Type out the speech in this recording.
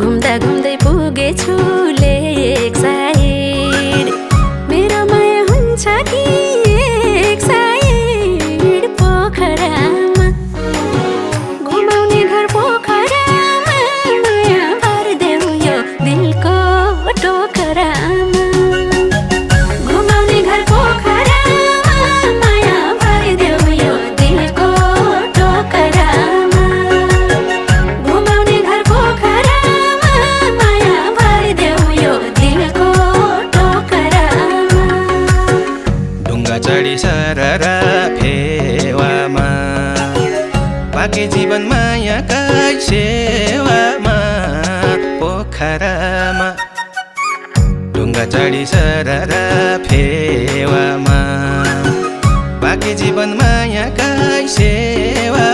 घुम्दा घुम्दै पुगेछु लेक साइड मेरो माया हुन्छ कि एक साइड पोखरामा घुमाउने घर पोखरामा माया भरिदेऊ यो दिलको टोकरामा घुमाउने घर पोखरामा माया भरिदेऊ यो दिलको टोकरामा घुमाउने घर पोखरामा माया भरिदेऊ यो दिलको टोकरामा ढुङ्गा चढी सररा फेवामा बाँकी जीवन मायाकै सेवामा पोखरामा ढुङ्गा चढी सररा फेवामा बाँकी जीवन मायाकै सेवा